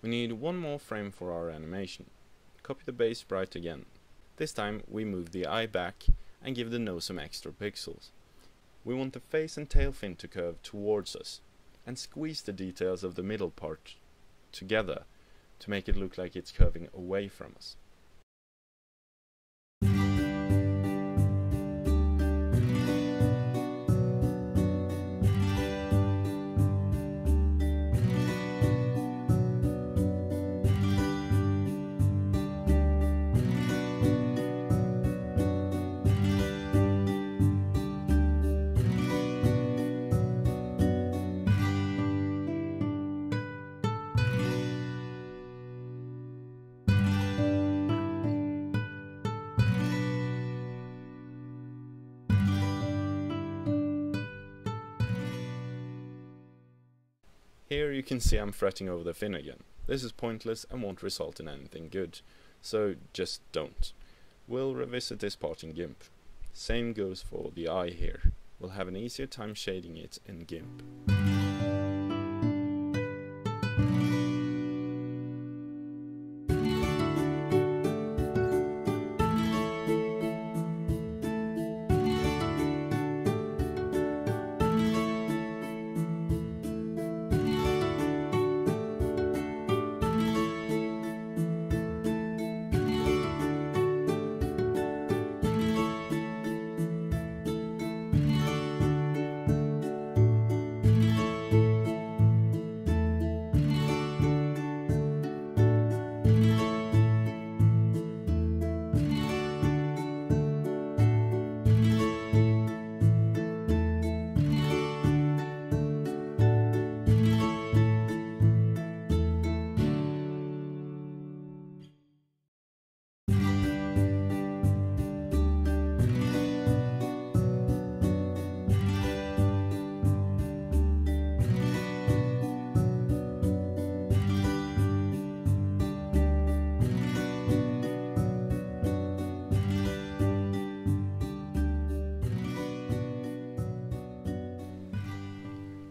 We need one more frame for our animation. Copy the base sprite again. This time we move the eye back and give the nose some extra pixels. We want the face and tail fin to curve towards us, and squeeze the details of the middle part together to make it look like it's curving away from us. Here you can see I'm fretting over the fin again. This is pointless and won't result in anything good, so just don't. We'll revisit this part in GIMP. Same goes for the eye here. We'll have an easier time shading it in GIMP.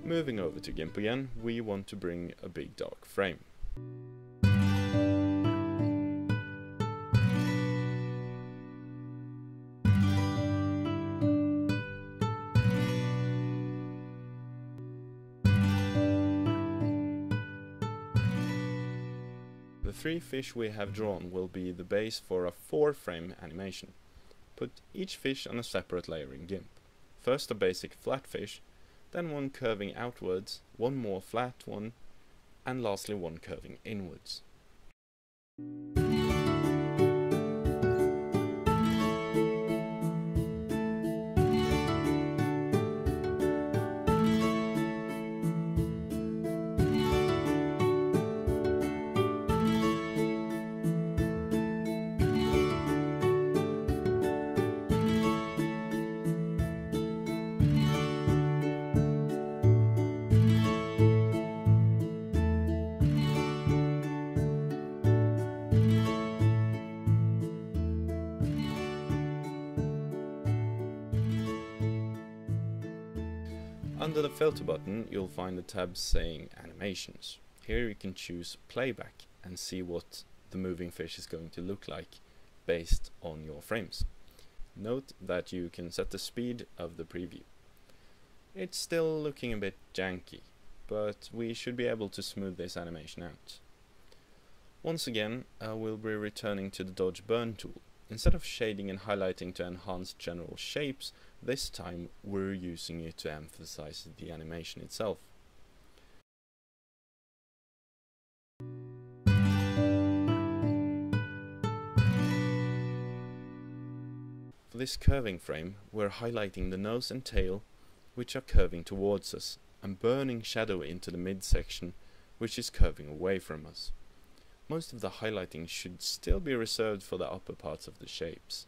Moving over to GIMP again, we want to bring a big dark frame. The 3 fish we have drawn will be the base for a 4-frame animation. Put each fish on a separate layer in GIMP. First a basic flat fish, then one curving outwards, one more flat one, and lastly one curving inwards. Under the filter button you'll find the tab saying animations. Here you can choose playback and see what the moving fish is going to look like based on your frames. Note that you can set the speed of the preview. It's still looking a bit janky, but we should be able to smooth this animation out. Once again, we'll be returning to the Dodge Burn tool. Instead of shading and highlighting to enhance general shapes, this time we're using it to emphasize the animation itself. For this curving frame, we're highlighting the nose and tail, which are curving towards us, and burning shadow into the midsection, which is curving away from us. Most of the highlighting should still be reserved for the upper parts of the shapes.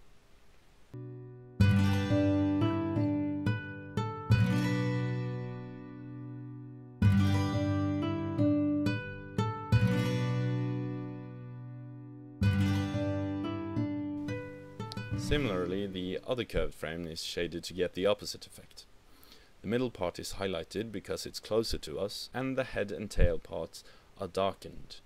Similarly, the other curved frame is shaded to get the opposite effect. The middle part is highlighted because it's closer to us, and the head and tail parts are darkened.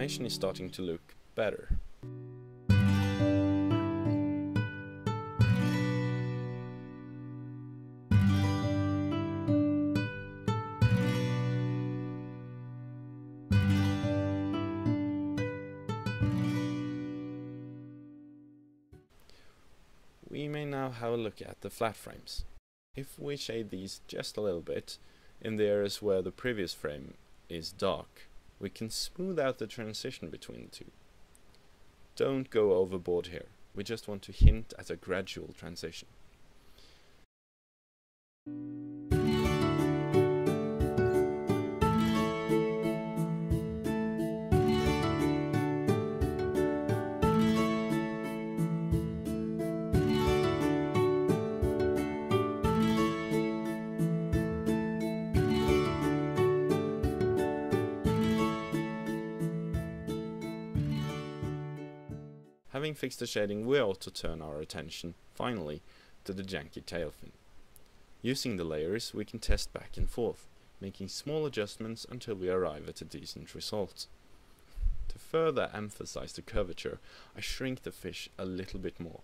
Animation is starting to look better. We may now have a look at the flat frames. If we shade these just a little bit in the areas where the previous frame is dark, we can smooth out the transition between the two. Don't go overboard here, we just want to hint at a gradual transition. Having fixed the shading, we ought to turn our attention, finally, to the janky tail fin. Using the layers, we can test back and forth, making small adjustments until we arrive at a decent result. To further emphasize the curvature, I shrink the fish a little bit more.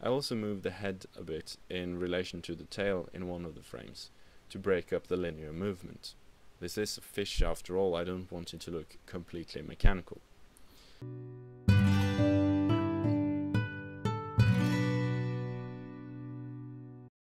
I also move the head a bit in relation to the tail in one of the frames, to break up the linear movement. This is a fish after all, I don't want it to look completely mechanical.